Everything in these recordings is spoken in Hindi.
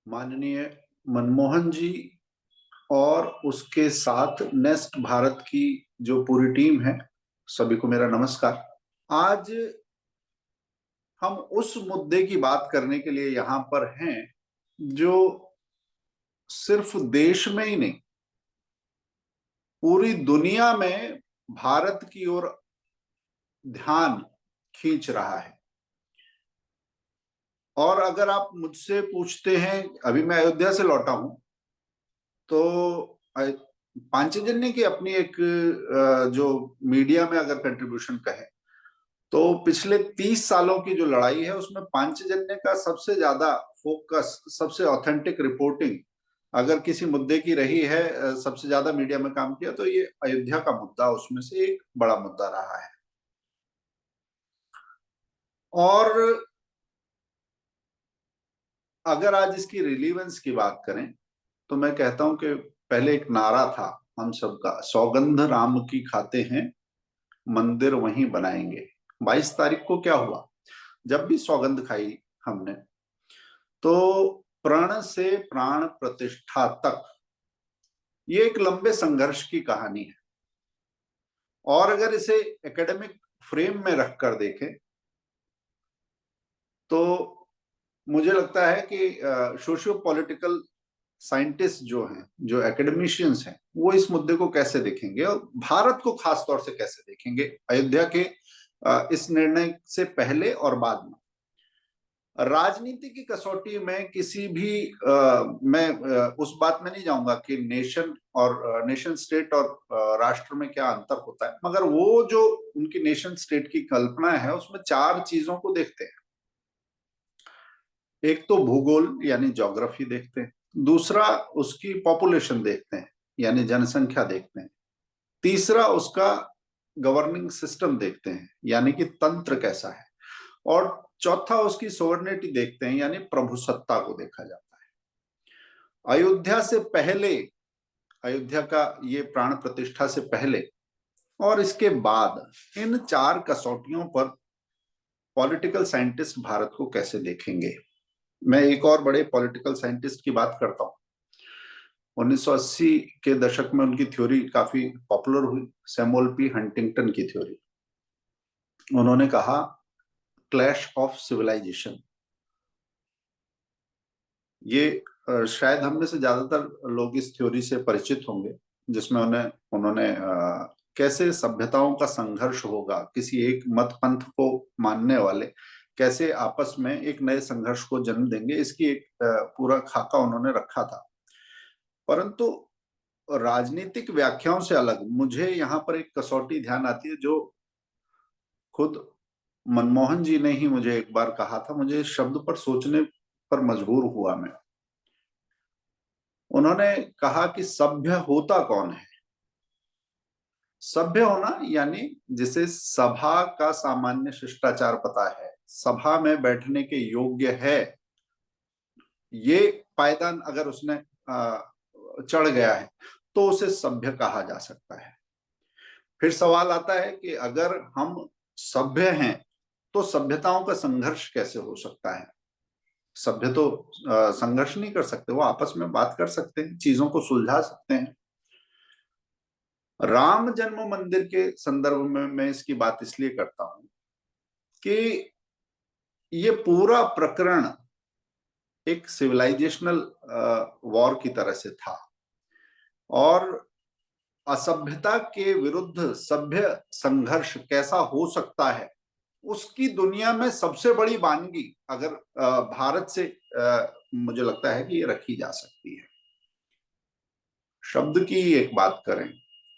माननीय मनमोहन जी और उसके साथ नेस्ट भारत की जो पूरी टीम है, सभी को मेरा नमस्कार। आज हम उस मुद्दे की बात करने के लिए यहाँ पर हैं जो सिर्फ देश में ही नहीं, पूरी दुनिया में भारत की ओर ध्यान खींच रहा है। और अगर आप मुझसे पूछते हैं, अभी मैं अयोध्या से लौटा हूं, तो पांचजन्य की अपनी एक जो मीडिया में अगर कंट्रीब्यूशन कहे तो पिछले 30 सालों की जो लड़ाई है उसमें पांचजन्य का सबसे ज्यादा फोकस, सबसे ऑथेंटिक रिपोर्टिंग अगर किसी मुद्दे की रही है, सबसे ज्यादा मीडिया में काम किया, तो ये अयोध्या का मुद्दा उसमें से एक बड़ा मुद्दा रहा है। और अगर आज इसकी रिलीवेंस की बात करें तो मैं कहता हूं कि पहले एक नारा था हम सबका, सौगंध राम की खाते हैं, मंदिर वहीं बनाएंगे। 22 तारीख को क्या हुआ? जब भी सौगंध खाई हमने, तो प्रण से प्राण प्रतिष्ठा तक ये एक लंबे संघर्ष की कहानी है। और अगर इसे एकेडमिक फ्रेम में रखकर देखें तो मुझे लगता है कि सोशियो पॉलिटिकल साइंटिस्ट जो हैं, जो एकेडमिशियंस हैं, वो इस मुद्दे को कैसे देखेंगे और भारत को खास तौर से कैसे देखेंगे अयोध्या के इस निर्णय से पहले और बाद में। राजनीति की कसौटी में किसी भी मैं उस बात में नहीं जाऊंगा कि नेशन स्टेट और राष्ट्र में क्या अंतर होता है, मगर वो जो उनकी नेशन स्टेट की कल्पना है उसमें चार चीजों को देखते हैं। एक तो भूगोल यानी ज्योग्राफी देखते हैं, दूसरा उसकी पॉपुलेशन देखते हैं यानी जनसंख्या देखते हैं, तीसरा उसका गवर्निंग सिस्टम देखते हैं यानी कि तंत्र कैसा है, और चौथा उसकी सोवर्निटी देखते हैं यानी प्रभुसत्ता को देखा जाता है। अयोध्या से पहले, अयोध्या का ये प्राण प्रतिष्ठा से पहले और इसके बाद इन चार कसौटियों पर पॉलिटिकल साइंटिस्ट भारत को कैसे देखेंगे। मैं एक और बड़े पॉलिटिकल साइंटिस्ट की बात करता हूं। 1980 के दशक में उनकी थ्योरी काफी पॉपुलर हुई, सैमुअल पी हंटिंगटन की थ्योरी। उन्होंने कहा क्लैश ऑफ सिविलाइजेशन। ये शायद हम में से ज्यादातर लोग इस थ्योरी से परिचित होंगे, जिसमें उन्होंने कैसे सभ्यताओं का संघर्ष होगा, किसी एक मत पंथ को मानने वाले कैसे आपस में एक नए संघर्ष को जन्म देंगे, इसकी एक पूरा खाका उन्होंने रखा था। परंतु राजनीतिक व्याख्याओं से अलग मुझे यहाँ पर एक कसौटी ध्यान आती है, जो खुद मनमोहन जी ने ही मुझे एक बार कहा था। मुझे इस शब्द पर सोचने पर मजबूर हुआ मैं। उन्होंने कहा कि सभ्य होता कौन है? सभ्य होना यानी जिसे सभा का सामान्य शिष्टाचार पता है, सभा में बैठने के योग्य है, ये पायदान अगर उसने चढ़ गया है तो उसे सभ्य कहा जा सकता है। फिर सवाल आता है कि अगर हम सभ्य हैं तो सभ्यताओं का संघर्ष कैसे हो सकता है? सभ्य तो संघर्ष नहीं कर सकते, वो आपस में बात कर सकते हैं, चीजों को सुलझा सकते हैं। राम जन्म मंदिर के संदर्भ में मैं इसकी बात इसलिए करता हूं कि ये पूरा प्रकरण एक सिविलाइजेशनल वॉर की तरह से था, और असभ्यता के विरुद्ध सभ्य संघर्ष कैसा हो सकता है उसकी दुनिया में सबसे बड़ी वानगी अगर भारत से मुझे लगता है कि ये रखी जा सकती है। शब्द की एक बात करें,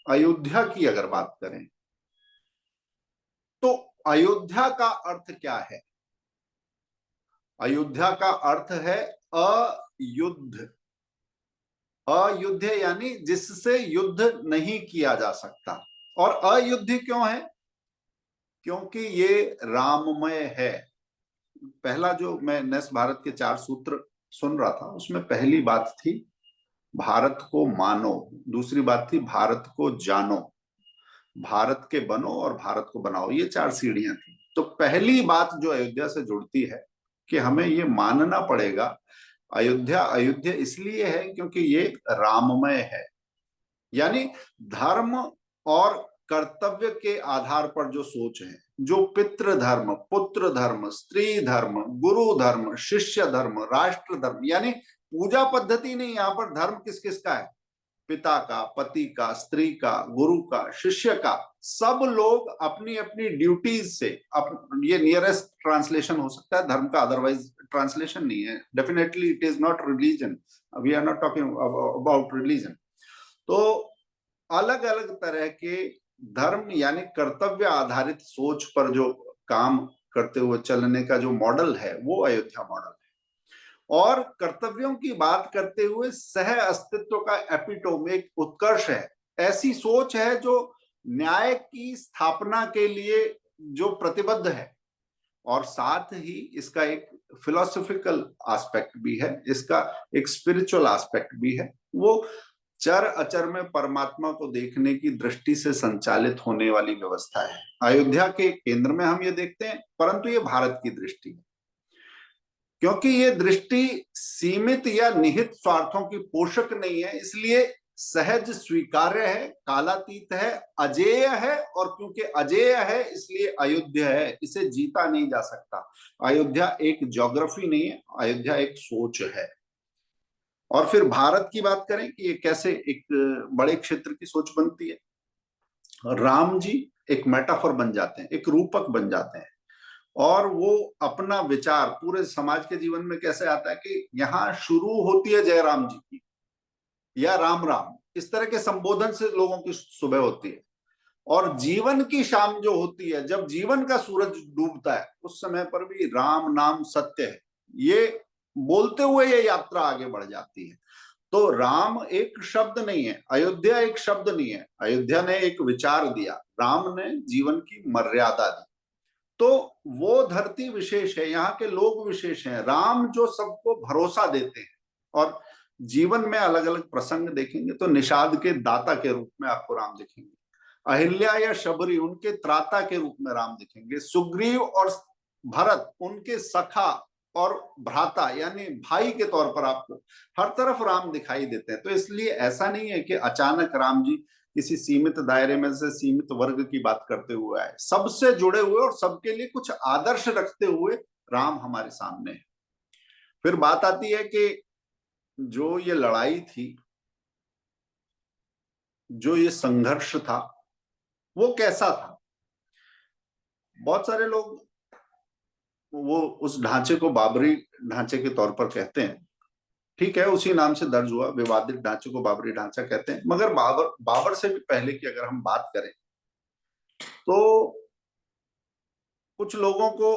अयोध्या की अगर बात करें, तो अयोध्या का अर्थ क्या है? अयोध्या का अर्थ है अयुद्ध। अयुद्ध यानी जिससे युद्ध नहीं किया जा सकता। और अयुद्ध क्यों है? क्योंकि ये राममय है। पहला जो मैं नेस भारत के 4 सूत्र सुन रहा था उसमें पहली बात थी भारत को मानो, दूसरी बात थी भारत को जानो, भारत के बनो और भारत को बनाओ। ये 4 सीढ़ियां थी। तो पहली बात जो अयोध्या से जुड़ती है कि हमें ये मानना पड़ेगा अयोध्या अयोध्या इसलिए है क्योंकि ये राममय है, यानी धर्म और कर्तव्य के आधार पर जो सोच है, जो पितृ धर्म, पुत्र धर्म, स्त्री धर्म, गुरु धर्म, शिष्य धर्म, राष्ट्र धर्म, यानी पूजा पद्धति नहीं, यहाँ पर धर्म किस किस का है, पिता का, पति का, स्त्री का, गुरु का, शिष्य का, सब लोग अपनी अपनी ड्यूटीज से ये नियरेस्ट ट्रांसलेशन हो सकता है धर्म का, अदरवाइज ट्रांसलेशन नहीं है, definitely it is not religion, we are not talking about religion. तो अलग अलग तरह के धर्म यानी कर्तव्य आधारित सोच पर जो काम करते हुए चलने का जो मॉडल है वो अयोध्या मॉडल है। और कर्तव्यों की बात करते हुए सह अस्तित्व का एपिटोम, एक उत्कर्ष है, ऐसी सोच है जो न्याय की स्थापना के लिए जो प्रतिबद्ध है, और साथ ही इसका एक फिलोसॉफिकल एस्पेक्ट भी है, इसका एक स्पिरिचुअल एस्पेक्ट भी है। वो चर अचर में परमात्मा को देखने की दृष्टि से संचालित होने वाली व्यवस्था है। अयोध्या के केंद्र में हम ये देखते हैं, परंतु ये भारत की दृष्टि है, क्योंकि ये दृष्टि सीमित या निहित स्वार्थों की पोषक नहीं है, इसलिए सहज स्वीकार्य है, कालातीत है, अजेय है, और क्योंकि अजेय है इसलिए अयोध्या है, इसे जीता नहीं जा सकता। अयोध्या एक ज्योग्राफी नहीं है, अयोध्या एक सोच है। और फिर भारत की बात करें कि ये कैसे एक बड़े क्षेत्र की सोच बनती है, राम जी एक मेटाफर बन जाते हैं, एक रूपक बन जाते हैं, और वो अपना विचार पूरे समाज के जीवन में कैसे आता है कि यहाँ शुरू होती है जय राम जी की या राम राम, इस तरह के संबोधन से लोगों की सुबह होती है, और जीवन की शाम जो होती है, जब जीवन का सूरज डूबता है, उस समय पर भी राम नाम सत्य है, ये बोलते हुए ये यात्रा आगे बढ़ जाती है। तो राम एक शब्द नहीं है, अयोध्या एक शब्द नहीं है, अयोध्या ने एक विचार दिया, राम ने जीवन की मर्यादा दी। तो वो धरती विशेष है, यहाँ के लोग विशेष हैं, राम जो सबको भरोसा देते हैं। और जीवन में अलग अलग प्रसंग देखेंगे तो निषाद के दाता के रूप में आपको राम दिखेंगे, अहिल्या या शबरी उनके त्राता के रूप में राम दिखेंगे, सुग्रीव और भरत उनके सखा और भ्राता यानी भाई के तौर पर आपको हर तरफ राम दिखाई देते हैं। तो इसलिए ऐसा नहीं है कि अचानक राम जी किसी सीमित दायरे में से सीमित वर्ग की बात करते हुए आए, सबसे जुड़े हुए और सबके लिए कुछ आदर्श रखते हुए राम हमारे सामने है। फिर बात आती है कि जो ये लड़ाई थी, जो ये संघर्ष था, वो कैसा था। बहुत सारे लोग वो उस ढांचे को बाबरी ढांचे के तौर पर कहते हैं, ठीक है, उसी नाम से दर्ज हुआ, विवादित ढांचे को बाबरी ढांचा कहते हैं। मगर बाबर से भी पहले की अगर हम बात करें तो कुछ लोगों को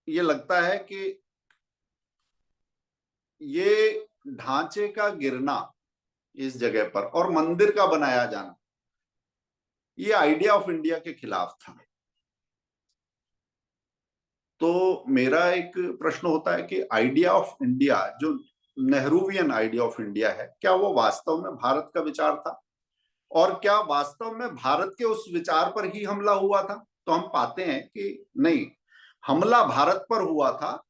ये लगता है कि ये ढांचे का गिरना इस जगह पर और मंदिर का बनाया जाना, ये आइडिया ऑफ इंडिया के खिलाफ था। तो मेरा एक प्रश्न होता है कि आइडिया ऑफ इंडिया, जो नेहरूवियन आइडिया ऑफ इंडिया है, क्या वो वास्तव में भारत का विचार था, और क्या वास्तव में भारत के उस विचार पर ही हमला हुआ था। तो हम पाते हैं कि नहीं, हमला भारत पर हुआ था,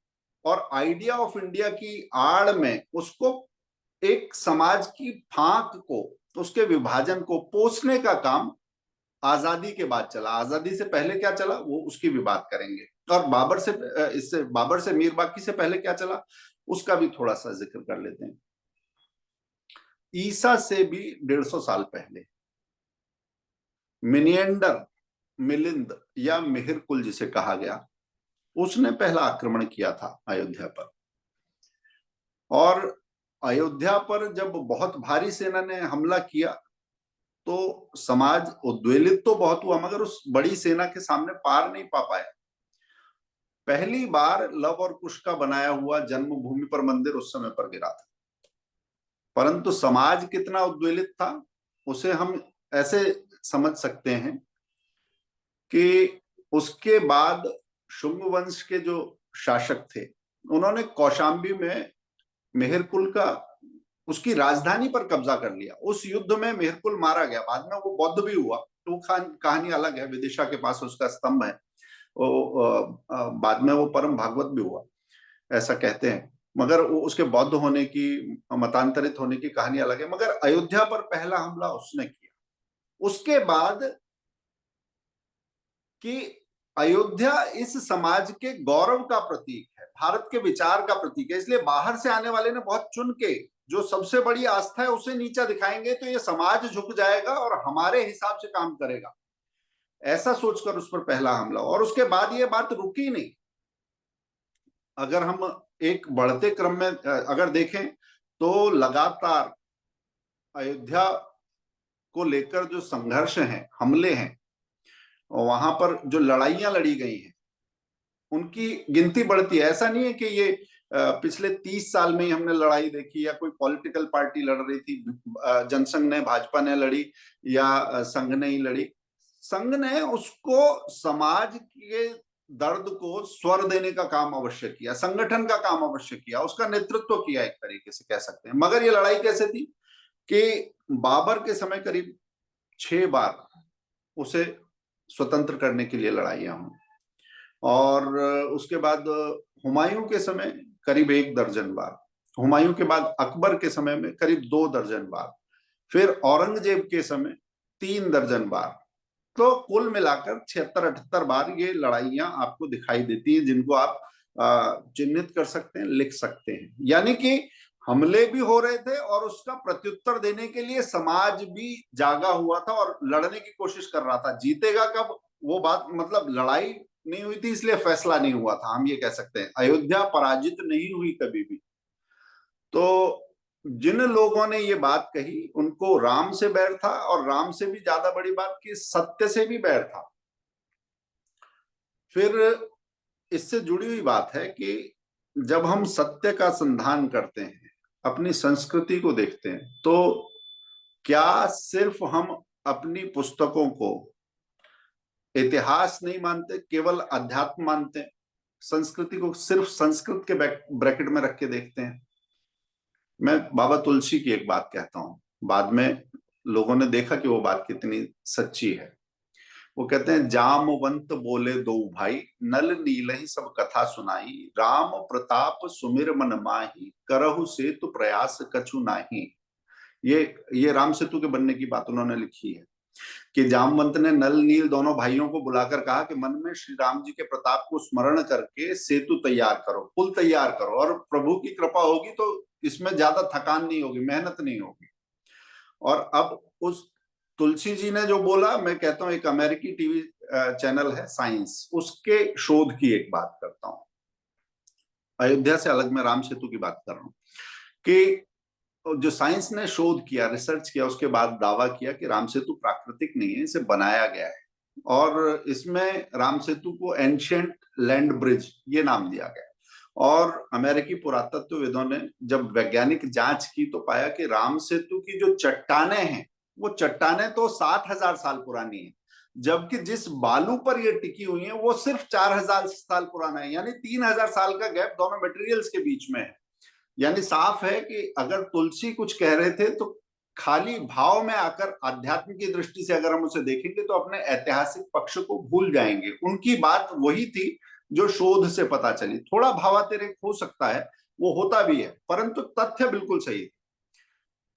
और आइडिया ऑफ इंडिया की आड़ में उसको एक समाज की फांक को, उसके विभाजन को पोसने का काम आजादी के बाद चला। आजादी से पहले क्या चला वो उसकी भी बात करेंगे, और बाबर से मीर बाकी से पहले क्या चला उसका भी थोड़ा सा जिक्र कर लेते हैं। ईसा से भी 150 साल पहले मिनिएंडर, मिलिंद या मिहिरकुल जिसे कहा गया, उसने पहला आक्रमण किया था अयोध्या पर। और अयोध्या पर जब बहुत भारी सेना ने हमला किया तो समाज उद्वेलित तो बहुत हुआ, मगर उस बड़ी सेना के सामने पार नहीं पा पाया। पहली बार लव और कुश का बनाया हुआ जन्मभूमि पर मंदिर उस समय पर गिरा था, परंतु समाज कितना उद्वेलित था उसे हम ऐसे समझ सकते हैं कि उसके बाद शुंग वंश के जो शासक थे, उन्होंने कौशाम्बी में मेहरकुल का, उसकी राजधानी पर कब्जा कर लिया। उस युद्ध में मेहरकुल मारा गया, बाद में वो बौद्ध भी हुआ, तो कहानी अलग है, विदिशा के पास उसका स्तंभ है। वो बाद में वो परम भागवत भी हुआ, ऐसा कहते हैं। मगर उसके बौद्ध होने की, मतांतरित होने की कहानी अलग है। मगर अयोध्या पर पहला हमला उसने किया। उसके बाद कि अयोध्या इस समाज के गौरव का प्रतीक है, भारत के विचार का प्रतीक है, इसलिए बाहर से आने वाले ने बहुत चुन के जो सबसे बड़ी आस्था है उसे नीचा दिखाएंगे तो ये समाज झुक जाएगा और हमारे हिसाब से काम करेगा, ऐसा सोचकर उस पर पहला हमला। और उसके बाद ये बात रुकी नहीं। अगर हम एक बढ़ते क्रम में अगर देखें तो लगातार अयोध्या को लेकर जो संघर्ष हैं, हमले हैं, और वहां पर जो लड़ाइयां लड़ी गई हैं उनकी गिनती बढ़ती है। ऐसा नहीं है कि ये पिछले 30 साल में ही हमने लड़ाई देखी या कोई पॉलिटिकल पार्टी लड़ रही थी, जनसंघ ने, भाजपा ने लड़ी या संघ ने ही लड़ी। संघ ने उसको समाज के दर्द को स्वर देने का काम अवश्य किया, संगठन का काम अवश्य किया, उसका नेतृत्व किया, एक तरीके से कह सकते हैं। मगर ये लड़ाई कैसे थी कि बाबर के समय करीब 6 बार उसे स्वतंत्र करने के लिए लड़ाइयां हुई, और उसके बाद हुमायूं के समय करीब 1 दर्जन बार, हुमायूं के बाद अकबर के समय में करीब 2 दर्जन बार, फिर औरंगजेब के समय 3 दर्जन बार। तो कुल मिलाकर 76-78 बार ये लड़ाइयां आपको दिखाई देती हैं, जिनको आप चिन्हित कर सकते हैं, लिख सकते हैं। यानी कि हमले भी हो रहे थे और उसका प्रत्युत्तर देने के लिए समाज भी जागा हुआ था और लड़ने की कोशिश कर रहा था। जीतेगा कब वो बात, मतलब लड़ाई नहीं हुई थी इसलिए फैसला नहीं हुआ था, हम ये कह सकते हैं। अयोध्या पराजित नहीं हुई कभी भी। तो जिन लोगों ने ये बात कही उनको राम से बैर था, और राम से भी ज्यादा बड़ी बात कि सत्य से भी बैर था। फिर इससे जुड़ी हुई बात है कि जब हम सत्य का संधान करते हैं, अपनी संस्कृति को देखते हैं, तो क्या सिर्फ हम अपनी पुस्तकों को इतिहास नहीं मानते, केवल अध्यात्म मानते हैं, संस्कृति को सिर्फ संस्कृत के ब्रैकेट में रख के देखते हैं? मैं बाबा तुलसी की एक बात कहता हूं, बाद में लोगों ने देखा कि वो बात कितनी सच्ची है। वो कहते हैं, जामवंत बोले दो भाई, नल नील ही सब कथा सुनाई, राम प्रताप सुमिर मन माही, करहु सेतु प्रयास कछु नाही। ये राम सेतु के बनने की बात उन्होंने लिखी है कि जामवंत ने नल नील दोनों भाइयों को बुलाकर कहा कि मन में श्री राम जी के प्रताप को स्मरण करके सेतु तैयार करो, पुल तैयार करो, और प्रभु की कृपा होगी तो इसमें ज्यादा थकान नहीं होगी, मेहनत नहीं होगी। और अब उस तुलसी जी ने जो बोला, मैं कहता हूं एक अमेरिकी टीवी चैनल है साइंस, उसके शोध की एक बात करता हूं। अयोध्या से अलग मैं राम सेतु की बात कर रहा हूं कि जो साइंस ने शोध किया, रिसर्च किया, उसके बाद दावा किया कि राम सेतु प्राकृतिक नहीं है, इसे बनाया गया है। और इसमें राम सेतु को एंशियंट लैंड ब्रिज ये नाम दिया गया। और अमेरिकी पुरातत्वविदों ने जब वैज्ञानिक जांच की तो पाया कि राम सेतु की जो चट्टाने हैं, वो चट्टाने तो 7,000 साल पुरानी है, जबकि जिस बालू पर ये टिकी हुई है वो सिर्फ 4,000 साल पुराना है। यानी 3,000 साल का गैप दोनों मटेरियल्स के बीच में है। यानी साफ है कि अगर तुलसी कुछ कह रहे थे तो खाली भाव में आकर अध्यात्म की दृष्टि से अगर हम उसे देखेंगे तो अपने ऐतिहासिक पक्ष को भूल जाएंगे। उनकी बात वही थी जो शोध से पता चली। थोड़ा भावातिरेक हो सकता है, वो होता भी है, परंतु तथ्य बिल्कुल सही।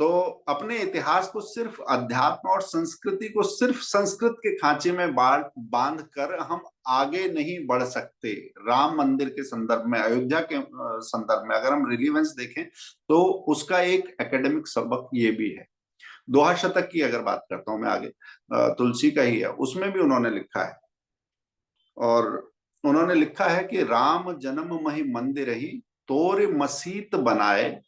तो अपने इतिहास को सिर्फ अध्यात्म और संस्कृति को सिर्फ संस्कृत के खांचे में बांध कर हम आगे नहीं बढ़ सकते। राम मंदिर के संदर्भ में, अयोध्या के संदर्भ में अगर हम रिलीवेंस देखें तो उसका एक एकेडमिक सबक ये भी है। दोहा शतक की अगर बात करता हूं मैं आगे, तुलसी का ही है, उसमें भी उन्होंने लिखा है, और उन्होंने लिखा है कि राम जन्म मही मंदिर ही, तोर मसीत बनाए,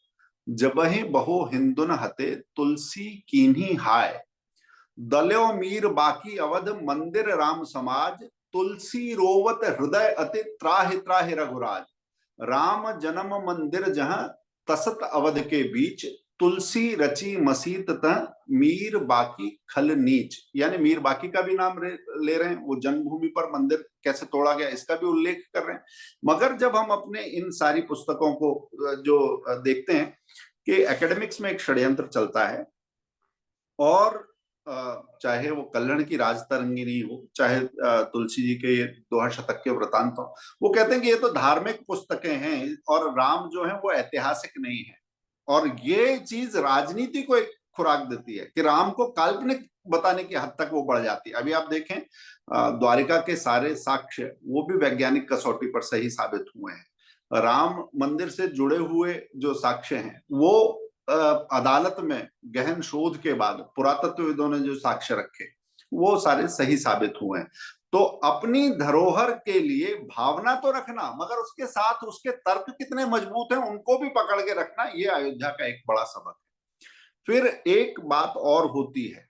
जबहि बहु हिंदुन हते, तुलसी कीन्ही हाय। दल्यो मीर बाकी अवध, मंदिर राम समाज, तुलसी रोवत हृदय अति, त्राहि त्राहि रघुराज। राम जन्म मंदिर जहां, तसत अवध के बीच, तुलसी रची मसीत तह, मीर बाकी खल नीच। यानी मीर बाकी का भी नाम ले रहे हैं, वो जन्मभूमि पर मंदिर कैसे तोड़ा गया इसका भी उल्लेख कर रहे हैं। मगर जब हम अपने इन सारी पुस्तकों को जो देखते हैं कि एकेडमिक्स में एक षड्यंत्र चलता है, और चाहे वो कल्हड़ की राजतरंगिणी हो, चाहे तुलसी जी के ये दोहा शतक के वृतांत हो, वो कहते हैं कि ये तो धार्मिक पुस्तकें हैं और राम जो है वो ऐतिहासिक नहीं है। और ये चीज राजनीति को एक खुराक देती है कि राम को काल्पनिक बताने की हद तक वो बढ़ जाती है। अभी आप देखें, द्वारिका के सारे साक्ष्य वो भी वैज्ञानिक कसौटी पर सही साबित हुए हैं। राम मंदिर से जुड़े हुए जो साक्ष्य हैं वो अदालत में गहन शोध के बाद पुरातत्वविदों ने जो साक्ष्य रखे वो सारे सही साबित हुए हैं। तो अपनी धरोहर के लिए भावना तो रखना, मगर उसके साथ उसके तर्क कितने मजबूत हैं उनको भी पकड़ के रखना, ये अयोध्या का एक बड़ा सबक है। फिर एक बात और होती है,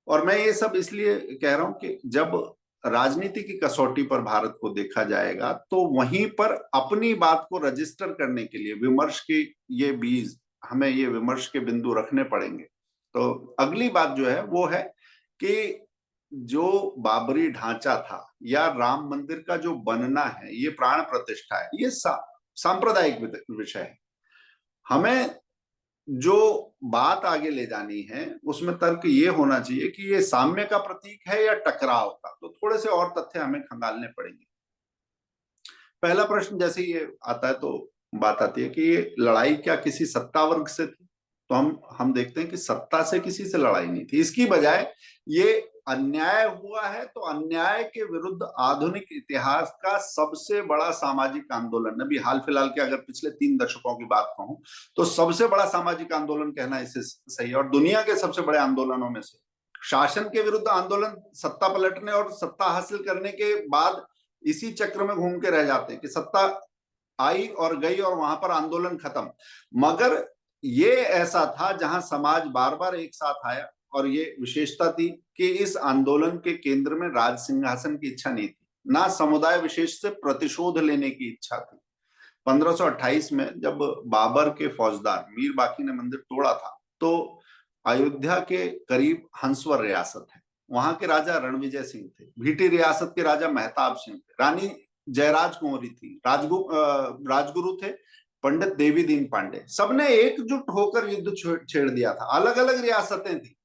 और मैं ये सब इसलिए कह रहा हूं कि जब राजनीति की कसौटी पर भारत को देखा जाएगा तो वहीं पर अपनी बात को रजिस्टर करने के लिए विमर्श की ये बीज, हमें ये विमर्श के बिंदु रखने पड़ेंगे। तो अगली बात जो है वो है कि जो बाबरी ढांचा था या राम मंदिर का जो बनना है, ये प्राण प्रतिष्ठा है, ये सांप्रदायिक विषय है। हमें जो बात आगे ले जानी है उसमें तर्क ये होना चाहिए कि ये साम्य का प्रतीक है या टकराव का। तो थोड़े से और तथ्य हमें खंगालने पड़ेंगे। पहला प्रश्न जैसे ये आता है तो बात आती है कि ये लड़ाई क्या किसी सत्ता वर्ग से थी? तो हम देखते हैं कि सत्ता से किसी से लड़ाई नहीं थी। इसकी बजाय ये अन्याय हुआ है, तो अन्याय के विरुद्ध आधुनिक इतिहास का सबसे बड़ा सामाजिक आंदोलन, अभी हाल फिलहाल के अगर पिछले 3 दशकों की बात कहूं तो सबसे बड़ा सामाजिक आंदोलन कहना इसे सही है। और दुनिया के सबसे बड़े आंदोलनों में से शासन के विरुद्ध आंदोलन सत्ता पलटने और सत्ता हासिल करने के बाद इसी चक्र में घूम के रह जाते हैं कि सत्ता आई और गई और वहां पर आंदोलन खत्म। मगर ये ऐसा था जहां समाज बार बार एक साथ आया, और ये विशेषता थी कि इस आंदोलन के केंद्र में राज सिंहासन की इच्छा नहीं थी, ना समुदाय विशेष से प्रतिशोध लेने की इच्छा थी। 1528 में जब बाबर के फौजदार मीर बाकी ने मंदिर तोड़ा था तो अयोध्या के करीब हंसवर रियासत है, वहां के राजा रणविजय सिंह थे, भीटी रियासत के राजा मेहताब सिंह थे, रानी जयराज कुंवरी थी, राजगुरु थे पंडित देवी दीन पांडे। सबने एकजुट होकर युद्ध छेड़ दिया था। अलग अलग रियासतें थी,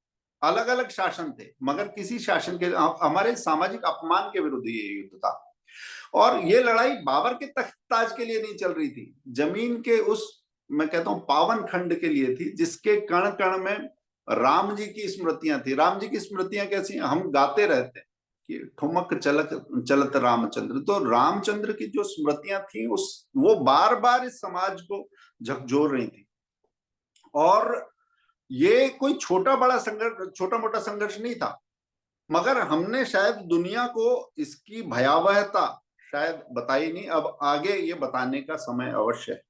अलग अलग शासन थे, मगर किसी शासन के हमारे सामाजिक अपमान के विरुद्ध ये युद्ध था। और ये लड़ाई बाबर के तख्त ताज के लिए नहीं चल रही थी, जमीन के उस, मैं कहता हूं, पावन खंड के लिए थी जिसके कण कण में राम जी की स्मृतियां थी। राम जी की स्मृतियां कैसी, हम गाते रहते हैं कि ठुमक चलक चलत रामचंद्र। तो रामचंद्र की जो स्मृतियां थी उस वो बार बार इस समाज को झकझोर रही थी। और ये कोई छोटा बड़ा संघर्ष, छोटा मोटा संघर्ष नहीं था, मगर हमने शायद दुनिया को इसकी भयावहता शायद बताई नहीं। अब आगे ये बताने का समय अवश्य है।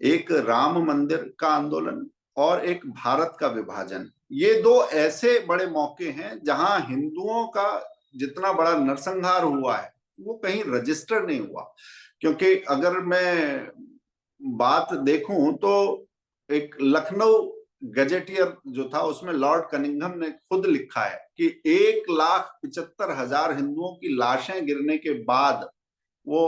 एक राम मंदिर का आंदोलन और एक भारत का विभाजन, ये दो ऐसे बड़े मौके हैं जहां हिंदुओं का जितना बड़ा नरसंहार हुआ है वो कहीं रजिस्टर नहीं हुआ। क्योंकि अगर मैं बात देखूं तो एक लखनऊ गजेटियर जो था उसमें लॉर्ड कनिंघम ने खुद लिखा है कि 1,75,000 हिंदुओं की लाशें गिरने के बाद वो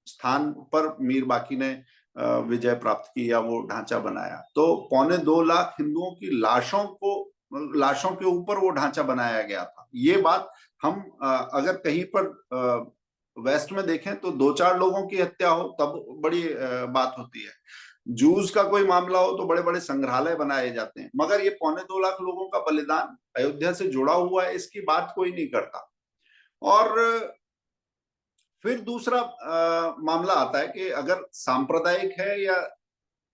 स्थान पर मीर बाकी ने विजय प्राप्त की या वो ढांचा बनाया। तो 2.25 लाख हिंदुओं की लाशों के ऊपर वो ढांचा बनाया गया था। ये बात हम अगर कहीं पर वेस्ट में देखें तो 2-4 लोगों की हत्या हो तब बड़ी बात होती है। जूस का कोई मामला हो तो बड़े बड़े संग्रहालय बनाए जाते हैं, मगर ये 2.25 लाख लोगों का बलिदान अयोध्या से जुड़ा हुआ है, इसकी बात कोई नहीं करता। और फिर दूसरा मामला आता है कि अगर सांप्रदायिक है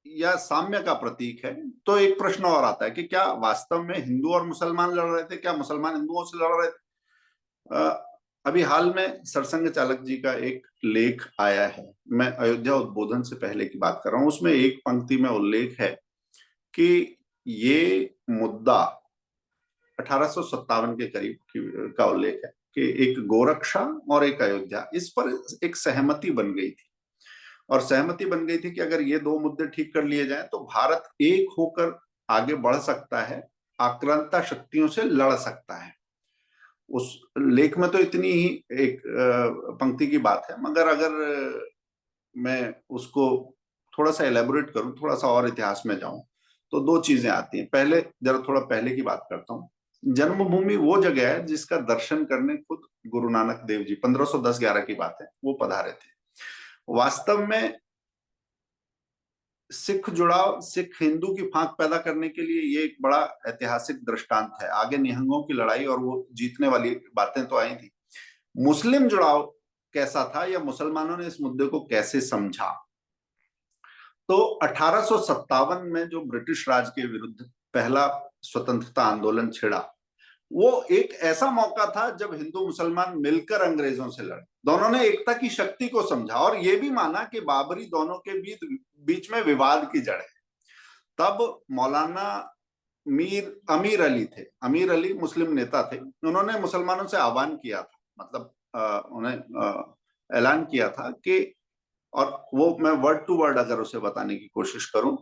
या साम्य का प्रतीक है, तो एक प्रश्न और आता है कि क्या वास्तव में हिंदू और मुसलमान लड़ रहे थे? क्या मुसलमान हिंदुओं से लड़ रहे थे? अभी हाल में सरसंघ चालक जी का एक लेख आया है, मैं अयोध्या उद्बोधन से पहले की बात कर रहा हूं, उसमें एक पंक्ति में उल्लेख है कि ये मुद्दा 1857 के करीब का उल्लेख है कि एक गोरक्षा और एक अयोध्या, इस पर एक सहमति बन गई थी। और सहमति बन गई थी कि अगर ये दो मुद्दे ठीक कर लिए जाएं तो भारत एक होकर आगे बढ़ सकता है, आक्रांता शक्तियों से लड़ सकता है। उस लेख में तो इतनी ही एक पंक्ति की बात है, मगर अगर मैं उसको थोड़ा सा एलेबोरेट करूं, थोड़ा सा और इतिहास में जाऊं, तो दो चीजें आती हैं। पहले जरा थोड़ा पहले की बात करता हूँ। जन्मभूमि वो जगह है जिसका दर्शन करने खुद गुरु नानक देव जी 1510-11 की बात है, वो पधारे थे। वास्तव में सिख जुड़ाव, सिख हिंदू की फांक पैदा करने के लिए ये एक बड़ा ऐतिहासिक दृष्टांत है। आगे निहंगों की लड़ाई और वो जीतने वाली बातें तो आई थी। मुस्लिम जुड़ाव कैसा था या मुसलमानों ने इस मुद्दे को कैसे समझा, तो 1857 में जो ब्रिटिश राज के विरुद्ध पहला स्वतंत्रता आंदोलन छिड़ा, वो एक ऐसा मौका था जब हिंदू मुसलमान मिलकर अंग्रेजों से लड़े। दोनों ने एकता की शक्ति को समझा और ये भी माना कि बाबरी दोनों के बीच में विवाद की जड़ है। तब मौलाना अमीर अली थे। अमीर अली मुस्लिम नेता थे। उन्होंने मुसलमानों से आह्वान किया था, मतलब उन्हें ऐलान किया था कि, और वो मैं वर्ड टू वर्ड अगर उसे बताने की कोशिश करूं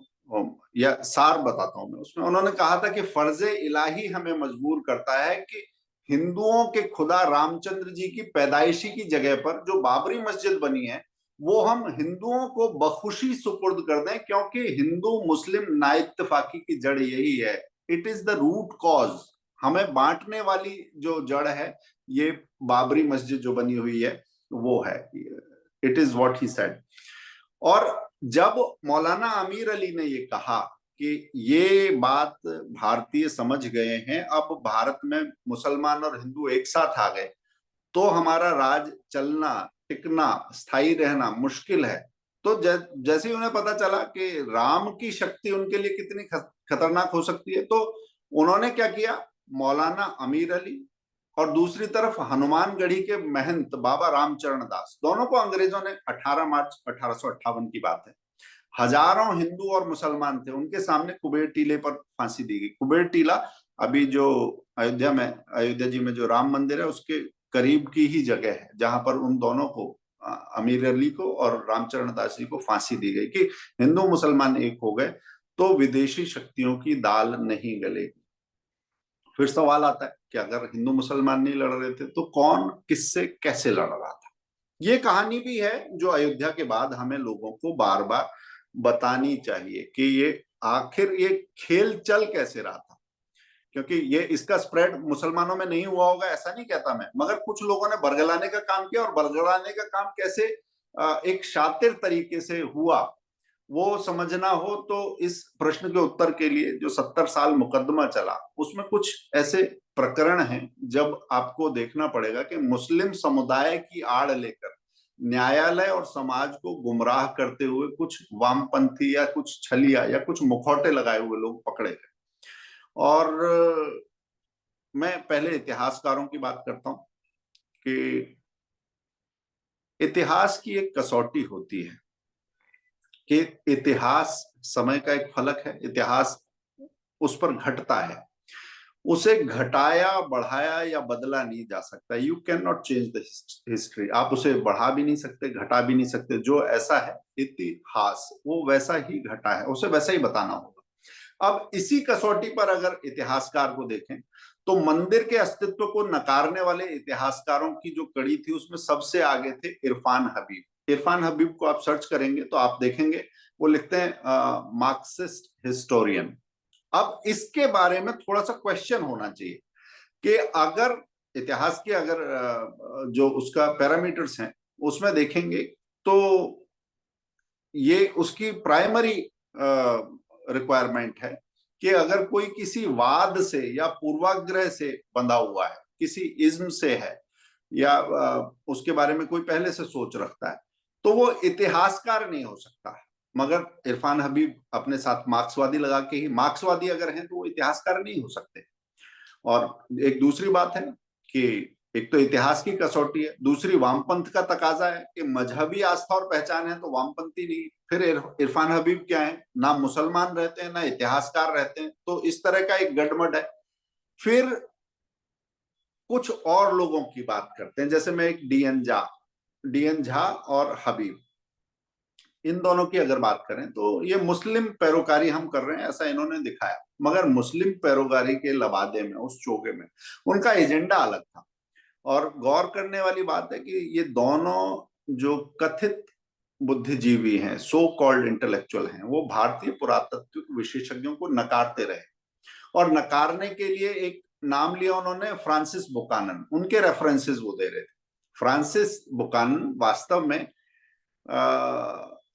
या सार बताता हूं मैं, उसमें उन्होंने कहा था कि फर्जे इलाही हमें मजबूर करता है कि हिंदुओं के खुदा रामचंद्र जी की पैदाइशी की जगह पर जो बाबरी मस्जिद बनी है वो हम हिंदुओं को बखुशी सुपुर्द कर दें, क्योंकि हिंदू मुस्लिम नाइत्तेफाकी की जड़ यही है। It is the root cause. हमें बांटने वाली जो जड़ है ये बाबरी मस्जिद जो बनी हुई है वो है। It is what he said. और जब मौलाना अमीर अली ने ये कहा कि ये बात भारतीय समझ गए हैं, अब भारत में मुसलमान और हिंदू एक साथ आ गए तो हमारा राज चलना, टिकना, स्थायी रहना मुश्किल है, तो जैसे ही उन्हें पता चला कि राम की शक्ति उनके लिए कितनी खतरनाक हो सकती है, तो उन्होंने क्या किया, मौलाना अमीर अली और दूसरी तरफ हनुमानगढ़ी के महंत बाबा रामचरण दास, दोनों को अंग्रेजों ने 18 मार्च 1858 की बात है, हजारों हिंदू और मुसलमान थे, उनके सामने कुबेर टीले पर फांसी दी गई। कुबेर टीला अभी जो अयोध्या जी में जो राम मंदिर है उसके करीब की ही जगह है जहां पर उन दोनों को, अमीर अली को और रामचरण दास जी को फांसी दी गई कि हिंदू मुसलमान एक हो गए तो विदेशी शक्तियों की दाल नहीं गलेगी। फिर सवाल आता है कि अगर हिंदू मुसलमान नहीं लड़ रहे थे तो कौन किससे कैसे लड़ रहा था। ये कहानी भी है जो अयोध्या के बाद हमें लोगों को बार बार बतानी चाहिए कि ये आखिर ये खेल चल कैसे रहा था, क्योंकि ये इसका स्प्रेड मुसलमानों में नहीं हुआ होगा ऐसा नहीं कहता मैं, मगर कुछ लोगों ने बरगलाने का काम किया और बरगलाने का काम कैसे एक शातिर तरीके से हुआ वो समझना हो तो इस प्रश्न के उत्तर के लिए जो 70 साल मुकदमा चला उसमें कुछ ऐसे प्रकरण हैं जब आपको देखना पड़ेगा कि मुस्लिम समुदाय की आड़ लेकर न्यायालय और समाज को गुमराह करते हुए कुछ वामपंथी या कुछ छलिया या कुछ मुखौटे लगाए हुए लोग पकड़े गए। और मैं पहले इतिहासकारों की बात करता हूं कि इतिहास की एक कसौटी होती है कि इतिहास समय का एक फलक है, इतिहास उस पर घटता है, उसे घटाया बढ़ाया या बदला नहीं जा सकता। You can not change the history. आप उसे बढ़ा भी नहीं सकते, घटा भी नहीं सकते। जो ऐसा है इतिहास वो वैसा ही घटा है, उसे वैसा ही बताना होगा। अब इसी कसौटी पर अगर इतिहासकार को देखें तो मंदिर के अस्तित्व को नकारने वाले इतिहासकारों की जो कड़ी थी उसमें सबसे आगे थे इरफान हबीब। इरफान हबीब को आप सर्च करेंगे तो आप देखेंगे वो लिखते हैं मार्क्सिस्ट हिस्टोरियन। अब इसके बारे में थोड़ा सा क्वेश्चन होना चाहिए कि अगर इतिहास के अगर जो उसका पैरामीटर्स हैं उसमें देखेंगे तो ये उसकी प्राइमरी रिक्वायरमेंट है कि अगर कोई किसी वाद से या पूर्वाग्रह से बंधा हुआ है, किसी इज्म से है या उसके बारे में कोई पहले से सोच रखता है तो वो इतिहासकार नहीं हो सकता। मगर इरफान हबीब अपने साथ मार्क्सवादी लगा के ही, मार्क्सवादी अगर हैं तो वो इतिहासकार नहीं हो सकते। और एक दूसरी बात है कि एक तो इतिहास की कसौटी है, दूसरी वामपंथ का तकाजा है कि मजहबी आस्था और पहचान है तो वामपंथी नहीं। फिर इरफान हबीब क्या है, ना मुसलमान रहते हैं ना इतिहासकार रहते हैं, तो इस तरह का एक गठबंधन है। फिर कुछ और लोगों की बात करते हैं, जैसे मैं एक डीएन झा और हबीब, इन दोनों की अगर बात करें तो ये मुस्लिम पैरोकारी हम कर रहे हैं ऐसा इन्होंने दिखाया, मगर मुस्लिम पैरोकारी के लबादे में, उस चौके में उनका एजेंडा अलग था। और गौर करने वाली बात है कि ये दोनों जो कथित बुद्धिजीवी हैं, सो कॉल्ड इंटेलेक्चुअल हैं, वो भारतीय पुरातत्विक विशेषज्ञों को नकारते रहे। और नकारने के लिए एक नाम लिया उन्होंने, फ्रांसिस बुकानन। उनके रेफरेंसेस वो दे रहे थे। फ्रांसिस बुकानन वास्तव में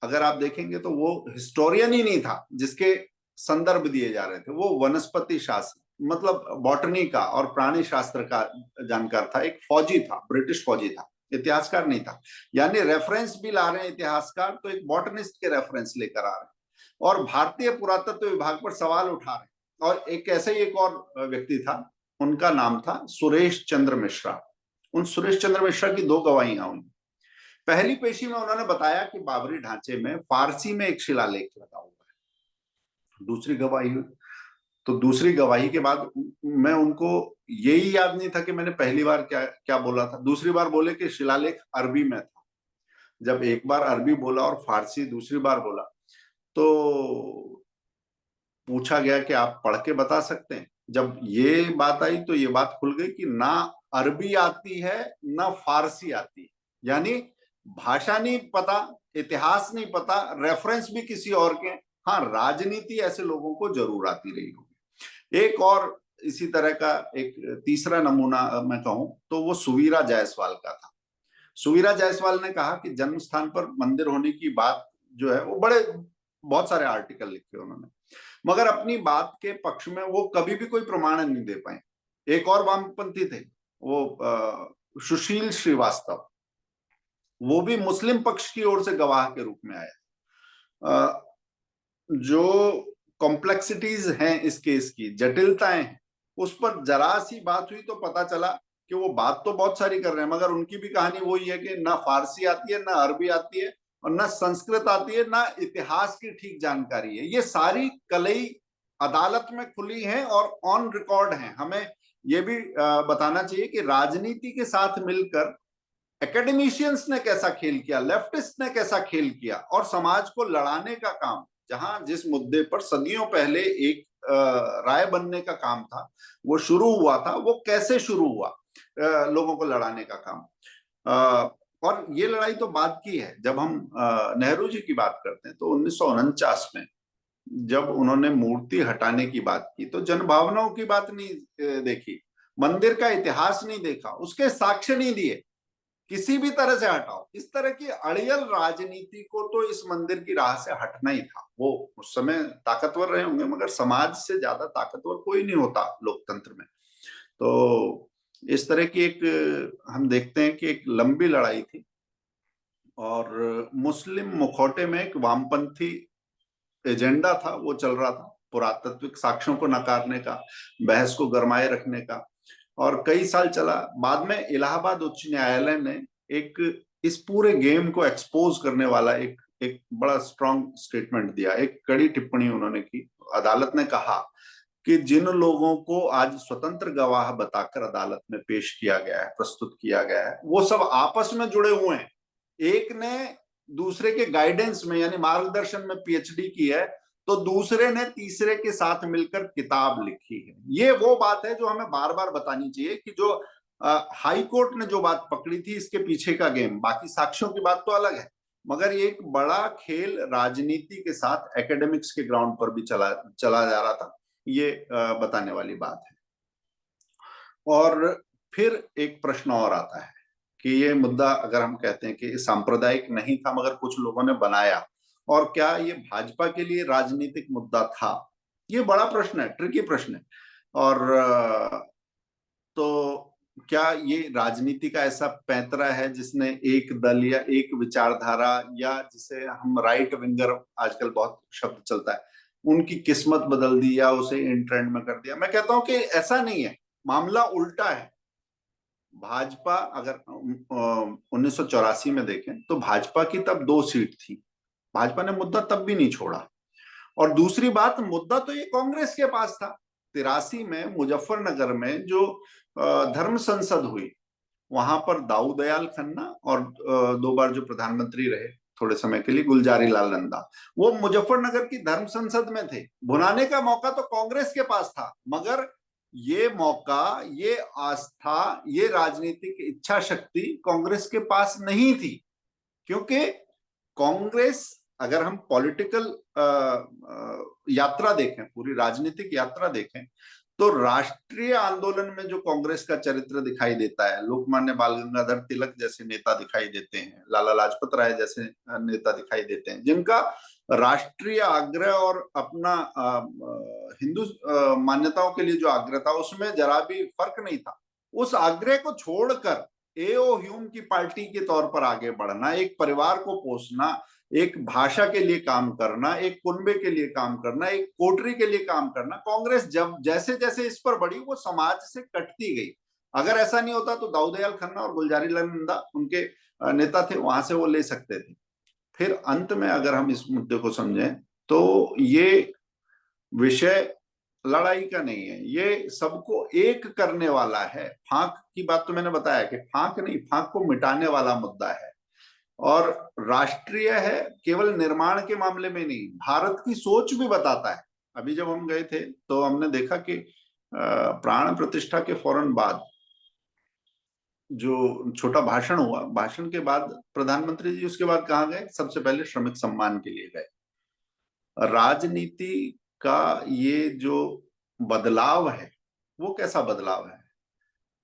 अगर आप देखेंगे तो वो हिस्टोरियन ही नहीं था जिसके संदर्भ दिए जा रहे थे, वो वनस्पति शास्त्र मतलब बॉटनी का और प्राणी शास्त्र का जानकार था, एक फौजी था, ब्रिटिश फौजी था, इतिहासकार नहीं था। यानी रेफरेंस भी ला रहे हैं इतिहासकार, तो एक बॉटनिस्ट के रेफरेंस लेकर आ रहे हैं और भारतीय पुरातत्व विभाग पर सवाल उठा रहे हैं। और एक ऐसे ही एक और व्यक्ति था, उनका नाम था सुरेश चंद्र मिश्रा। उन सुरेश चंद्र मिश्रा की दो गवाहियां हुई। पहली पेशी में उन्होंने बताया कि बाबरी ढांचे में फारसी में एक शिलालेख लगा हुआ है। दूसरी गवाही हुई, तो दूसरी गवाही के बाद मैं उनको यही याद नहीं था कि मैंने पहली बार क्या क्या बोला था। दूसरी बार बोले कि शिलालेख अरबी में था। जब एक बार अरबी बोला और फारसी दूसरी बार बोला, तो पूछा गया कि आप पढ़ के बता सकते हैं। जब ये बात आई तो ये बात खुल गई कि ना अरबी आती है ना फारसी आती है, यानी भाषा नहीं पता, इतिहास नहीं पता, रेफरेंस भी किसी और के। हाँ, राजनीति ऐसे लोगों को जरूर आती रही होगी। एक और इसी तरह का एक तीसरा नमूना मैं कहूं तो वो सुवीरा जायसवाल का था। सुवीरा जायसवाल ने कहा कि जन्म स्थान पर मंदिर होने की बात जो है वो बहुत सारे आर्टिकल लिखे उन्होंने, मगर अपनी बात के पक्ष में वो कभी भी कोई प्रमाण नहीं दे पाए। एक और वामपंथी थे, वो सुशील श्रीवास्तव, वो भी मुस्लिम पक्ष की ओर से गवाह के रूप में आया। जो कॉम्प्लेक्सिटीज हैं इस केस की, जटिलताएं हैं, उस पर जरा सी बात हुई तो पता चला कि वो बात तो बहुत सारी कर रहे हैं, मगर उनकी भी कहानी वही है कि ना फारसी आती है, ना अरबी आती है, और ना संस्कृत आती है, ना इतिहास की ठीक जानकारी है। ये सारी कलई अदालत में खुली है और ऑन रिकॉर्ड है। हमें ये भी बताना चाहिए कि राजनीति के साथ मिलकर एकेडमिशियंस ने कैसा खेल किया, लेफ्टिस्ट ने कैसा खेल किया, और समाज को लड़ाने का काम, जहां जिस मुद्दे पर सदियों पहले एक राय बनने का काम था, वो शुरू हुआ था, वो कैसे शुरू हुआ, लोगों को लड़ाने का काम। और ये लड़ाई तो बाद की है। जब हम नेहरू जी की बात करते हैं तो 1949 में जब उन्होंने मूर्ति हटाने की बात की तो जनभावनाओं की बात नहीं देखी, मंदिर का इतिहास नहीं देखा, उसके साक्ष्य नहीं दिए, किसी भी तरह से हटाओ। इस तरह की अड़ियल राजनीति को तो इस मंदिर की राह से हटना ही था। वो उस समय ताकतवर रहे होंगे, मगर समाज से ज्यादा ताकतवर कोई नहीं होता लोकतंत्र में। तो इस तरह की एक हम देखते हैं कि एक लंबी लड़ाई थी, और मुस्लिम मुखौटे में एक वामपंथी एजेंडा था, वो चल रहा था, पुरातात्विक साक्ष्यों को नकारने का, बहस को गरमाए रखने का, और कई साल चला। बाद में इलाहाबाद उच्च न्यायालय ने एक इस पूरे गेम को एक्सपोज करने वाला एक एक बड़ा स्ट्रॉन्ग स्टेटमेंट दिया, एक कड़ी टिप्पणी उन्होंने की। अदालत ने कहा कि जिन लोगों को आज स्वतंत्र गवाह बताकर अदालत में पेश किया गया है, प्रस्तुत किया गया है, वो सब आपस में जुड़े हुए हैं। एक ने दूसरे के गाइडेंस में यानी मार्गदर्शन में पीएचडी की है, तो दूसरे ने तीसरे के साथ मिलकर किताब लिखी है। ये वो बात है जो हमें बार बार बतानी चाहिए कि जो हाई कोर्ट ने जो बात पकड़ी थी, इसके पीछे का गेम, बाकी साक्ष्यों की बात तो अलग है, मगर ये एक बड़ा खेल राजनीति के साथ एकेडमिक्स के ग्राउंड पर भी चला चला जा रहा था। ये बताने वाली बात है। और फिर एक प्रश्न और आता है कि ये मुद्दा अगर हम कहते हैं कि सांप्रदायिक नहीं था मगर कुछ लोगों ने बनाया, और क्या ये भाजपा के लिए राजनीतिक मुद्दा था? ये बड़ा प्रश्न है, ट्रिकी प्रश्न है। और तो क्या ये राजनीति का ऐसा पैंतरा है जिसने एक दल या एक विचारधारा, या जिसे हम राइट विंगर आजकल बहुत शब्द चलता है, उनकी किस्मत बदल दी या उसे इन ट्रेंड में कर दिया? मैं कहता हूं कि ऐसा नहीं है, मामला उल्टा है। भाजपा अगर 1984 में देखें तो भाजपा की तब 2 सीट थी, भाजपा ने मुद्दा तब भी नहीं छोड़ा। और दूसरी बात, मुद्दा तो ये कांग्रेस के पास था। 83 में मुजफ्फरनगर में जो धर्म संसद हुई, वहां पर दाऊ दयाल खन्ना और 2 बार जो प्रधानमंत्री रहे थोड़े समय के लिए, गुलजारी लाल नंदा, वो मुजफ्फरनगर की धर्म संसद में थे। भुनाने का मौका तो कांग्रेस के पास था, मगर ये मौका, ये आस्था, ये राजनीतिक इच्छा शक्ति कांग्रेस के पास नहीं थी, क्योंकि कांग्रेस, अगर हम पॉलिटिकल यात्रा देखें, पूरी राजनीतिक यात्रा देखें, तो राष्ट्रीय आंदोलन में जो कांग्रेस का चरित्र दिखाई देता है, लोकमान्य बाल गंगाधर तिलक जैसे नेता दिखाई देते हैं, लाला लाजपत राय जैसे नेता दिखाई देते हैं, जिनका राष्ट्रीय आग्रह और अपना हिंदू मान्यताओं के लिए जो आग्रह था उसमें जरा भी फर्क नहीं था। उस आग्रह को छोड़कर एओ ह्यूम की पार्टी के तौर पर आगे बढ़ना, एक परिवार को पोसना, एक भाषा के लिए काम करना, एक कुनबे के लिए काम करना, एक कोटरी के लिए काम करना, कांग्रेस जब जैसे जैसे इस पर बढ़ी वो समाज से कटती गई। अगर ऐसा नहीं होता तो दाऊदयाल खन्ना और गुलजारी लाल नंदा उनके नेता थे, वहां से वो ले सकते थे। फिर अंत में अगर हम इस मुद्दे को समझें तो ये विषय लड़ाई का नहीं है, ये सबको एक करने वाला है। फांक की बात तो मैंने बताया कि फांक नहीं, फांक को मिटाने वाला मुद्दा है और राष्ट्रीय है, केवल निर्माण के मामले में नहीं, भारत की सोच भी बताता है। अभी जब हम गए थे तो हमने देखा कि प्राण प्रतिष्ठा के फौरन बाद जो छोटा भाषण हुआ, भाषण के बाद प्रधानमंत्री जी उसके बाद कहाँ गए? सबसे पहले श्रमिक सम्मान के लिए गए। राजनीति का ये जो बदलाव है वो कैसा बदलाव है?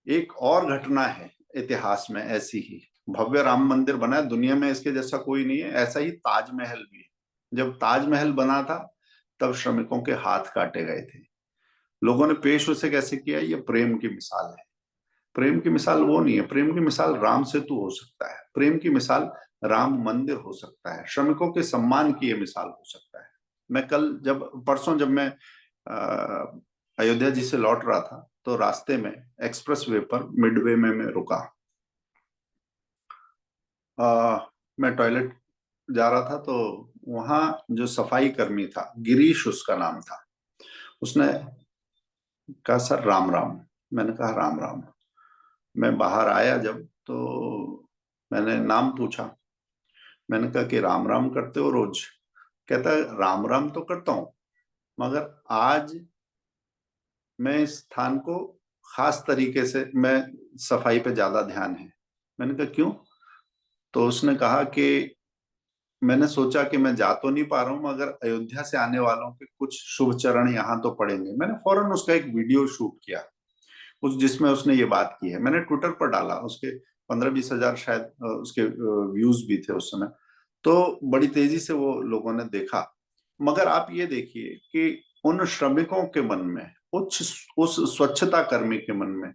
एक और घटना है इतिहास में ऐसी ही, भव्य राम मंदिर बना है, दुनिया में इसके जैसा कोई नहीं है। ऐसा ही ताजमहल भी है। जब ताजमहल बना था तब श्रमिकों के हाथ काटे गए थे। लोगों ने पेश उसे कैसे किया? ये प्रेम की मिसाल है। प्रेम की मिसाल वो नहीं है, प्रेम की मिसाल राम सेतु हो सकता है, प्रेम की मिसाल राम मंदिर हो सकता है, श्रमिकों के सम्मान की ये मिसाल हो सकता है। मैं कल परसों जब मैं अयोध्या जी से लौट रहा था तो रास्ते में एक्सप्रेस वे पर मिडवे में मैं रुका। मैं टॉयलेट जा रहा था तो वहां जो सफाई कर्मी था, गिरीश उसका नाम था, उसने कहा सर राम राम। मैंने कहा राम राम। मैं बाहर आया जब तो मैंने नाम पूछा। मैंने कहा कि राम राम करते हो रोज? कहता है राम राम तो करता हूं मगर आज मैं इस स्थान को खास तरीके से, मैं सफाई पे ज्यादा ध्यान है। मैंने कहा क्यों? तो उसने कहा कि मैंने सोचा कि मैं जा तो नहीं पा रहा हूं मगर अयोध्या से आने वालों के कुछ शुभ चरण यहाँ तो पड़ेंगे। मैंने फौरन उसका एक वीडियो शूट किया उस जिसमें उसने ये बात की है। मैंने ट्विटर पर डाला, उसके 15-20 हजार शायद उसके व्यूज भी थे उस समय, तो बड़ी तेजी से वो लोगों ने देखा। मगर आप ये देखिए कि उन श्रमिकों के मन में, उस स्वच्छता कर्मी के मन में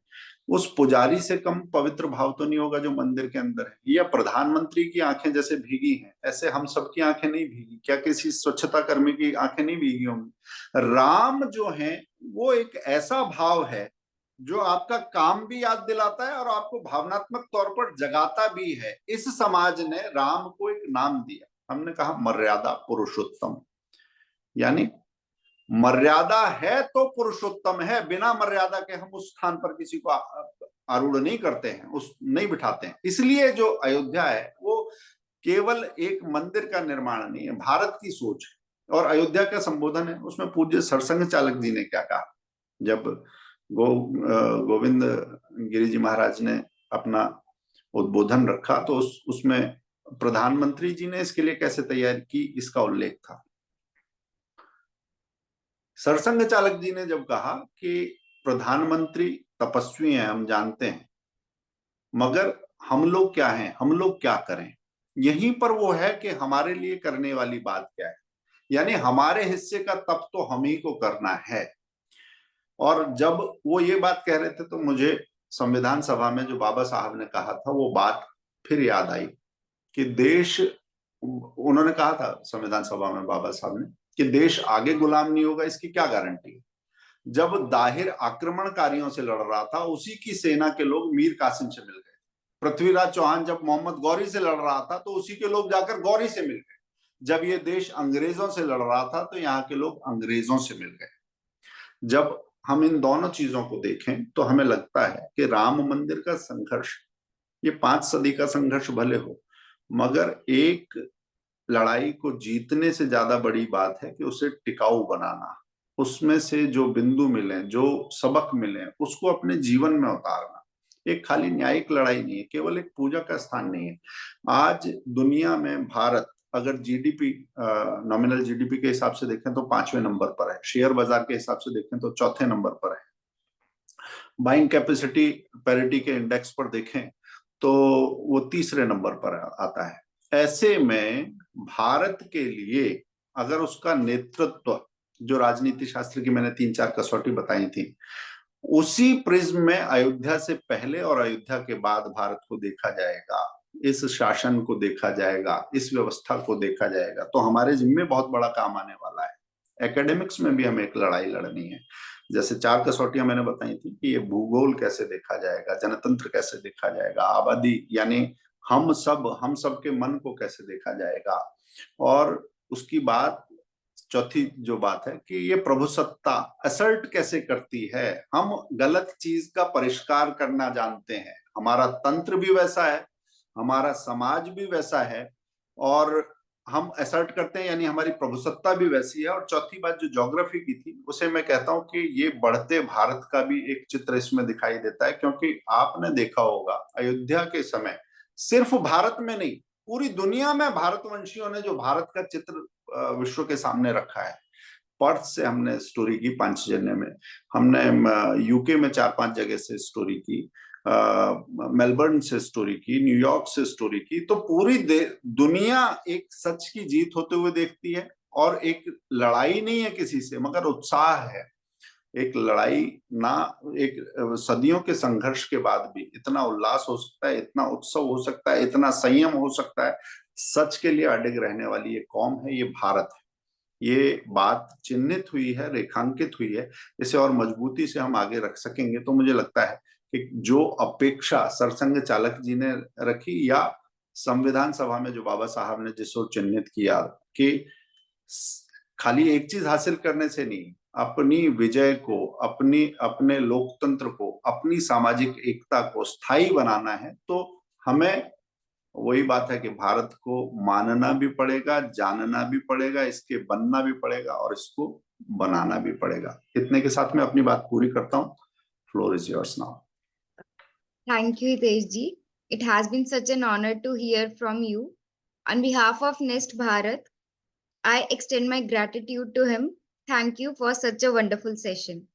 उस पुजारी से कम पवित्र भाव तो नहीं होगा जो मंदिर के अंदर है। या प्रधानमंत्री की आंखें जैसे भीगी हैं ऐसे हम सबकी आंखें नहीं भीगी क्या? किसी स्वच्छता कर्मी की आंखें नहीं भीगी होंगी? राम जो है वो एक ऐसा भाव है जो आपका काम भी याद दिलाता है और आपको भावनात्मक तौर पर जगाता भी है। इस समाज ने राम को एक नाम दिया, हमने कहा मर्यादा पुरुषोत्तम। यानी मर्यादा है तो पुरुषोत्तम है, बिना मर्यादा के हम उस स्थान पर किसी को आरूढ़ नहीं करते हैं, उस नहीं बिठाते हैं। इसलिए जो अयोध्या है वो केवल एक मंदिर का निर्माण नहीं है, भारत की सोच है। और अयोध्या का संबोधन है उसमें पूज्य सरसंघ चालक जी ने क्या कहा जब गोविंद गिरी जी महाराज ने अपना उद्बोधन रखा तो उसमें प्रधानमंत्री जी ने इसके लिए कैसे तैयारी की इसका उल्लेख था। सरसंघ चालक जी ने जब कहा कि प्रधानमंत्री तपस्वी हैं हम जानते हैं मगर हम लोग क्या हैं, हम लोग क्या करें, यहीं पर वो है कि हमारे लिए करने वाली बात क्या है। यानी हमारे हिस्से का तप तो हम ही को करना है। और जब वो ये बात कह रहे थे तो मुझे संविधान सभा में जो बाबा साहब ने कहा था वो बात फिर याद आई कि देश, उन्होंने कहा था संविधान सभा में बाबा साहब ने कि देश आगे गुलाम नहीं होगा, इसकी क्या गारंटी है? जब दाहिर आक्रमणकारियों से लड़ रहा था उसी की सेना के लोग मीर कासिम से मिल गए। पृथ्वीराज चौहान जब मोहम्मद गौरी से लड़ रहा था तो उसी के लोग जाकर गौरी से मिल गए। जब ये देश अंग्रेजों से लड़ रहा था तो यहाँ के लोग अंग्रेजों से मिल गए। जब हम इन दोनों चीजों को देखें तो हमें लगता है कि राम मंदिर का संघर्ष, ये 5 सदी का संघर्ष भले हो मगर एक लड़ाई को जीतने से ज्यादा बड़ी बात है कि उसे टिकाऊ बनाना, उसमें से जो बिंदु मिले, जो सबक मिले, उसको अपने जीवन में उतारना। एक खाली न्यायिक लड़ाई नहीं है, केवल एक पूजा का स्थान नहीं है। आज दुनिया में भारत अगर जीडीपी, नॉमिनल जीडीपी के हिसाब से देखें तो 5वें नंबर पर है, शेयर बाजार के हिसाब से देखें तो चौथे नंबर पर है, बाइंग कैपेसिटी पैरिटी के इंडेक्स पर देखें तो वो तीसरे नंबर पर आता है। ऐसे में भारत के लिए अगर उसका नेतृत्व, जो राजनीति शास्त्र की मैंने 3-4 कसौटी बताई थी, उसी प्रिज्म में अयोध्या से पहले और अयोध्या के बाद भारत को देखा जाएगा, इस शासन को देखा जाएगा, इस व्यवस्था को देखा जाएगा, तो हमारे जिम्मे बहुत बड़ा काम आने वाला है। एकेडमिक्स में भी हमें एक लड़ाई लड़नी है। जैसे 4 कसौटियां मैंने बताई थी कि ये भूगोल कैसे देखा जाएगा, जनतंत्र कैसे देखा जाएगा, आबादी यानी हम सब के मन को कैसे देखा जाएगा, और उसकी बात, चौथी जो बात है कि ये प्रभुसत्ता असर्ट कैसे करती है। हम गलत चीज का परिष्कार करना जानते हैं, हमारा तंत्र भी वैसा है, हमारा समाज भी वैसा है, और हम असर्ट करते हैं, यानी हमारी प्रभुसत्ता भी वैसी है। और चौथी बात जो ज्योग्राफी की थी, उसे मैं कहता हूं कि ये बढ़ते भारत का भी एक चित्र इसमें दिखाई देता है, क्योंकि आपने देखा होगा अयोध्या के समय सिर्फ भारत में नहीं, पूरी दुनिया में भारतवंशियों ने जो भारत का चित्र विश्व के सामने रखा है। पर्थ से हमने स्टोरी की, पांचजन्य में हमने, यूके में 4-5 जगह से स्टोरी की, मेलबर्न से स्टोरी की, न्यूयॉर्क से स्टोरी की। तो पूरी दुनिया एक सच की जीत होते हुए देखती है, और एक लड़ाई नहीं है किसी से, मगर उत्साह है। एक लड़ाई ना, एक सदियों के संघर्ष के बाद भी इतना उल्लास हो सकता है, इतना उत्सव हो सकता है, इतना संयम हो सकता है। सच के लिए अडिग रहने वाली ये कौम है, ये भारत है। ये बात चिन्हित हुई है, रेखांकित हुई है। इसे और मजबूती से हम आगे रख सकेंगे तो मुझे लगता है कि जो अपेक्षा सरसंघ चालक जी ने रखी, या संविधान सभा में जो बाबा साहब ने जिसको चिन्हित किया कि खाली एक चीज हासिल करने से नहीं, अपनी विजय को, अपने लोकतंत्र को, अपनी सामाजिक एकता को स्थायी बनाना है, तो हमें वही बात है कि भारत को मानना भी पड़ेगा, जानना भी पड़ेगा, इसके बनना भी पड़ेगा, और इसको बनाना भी पड़ेगा। इतने के साथ मैं अपनी बात पूरी करता हूँ। Floor is yours now. Thank you, Hitesh ji. It has been such an honor to hear from you. On behalf of Nest Bharat, I extend my gratitude to him. Thank you for such a wonderful session.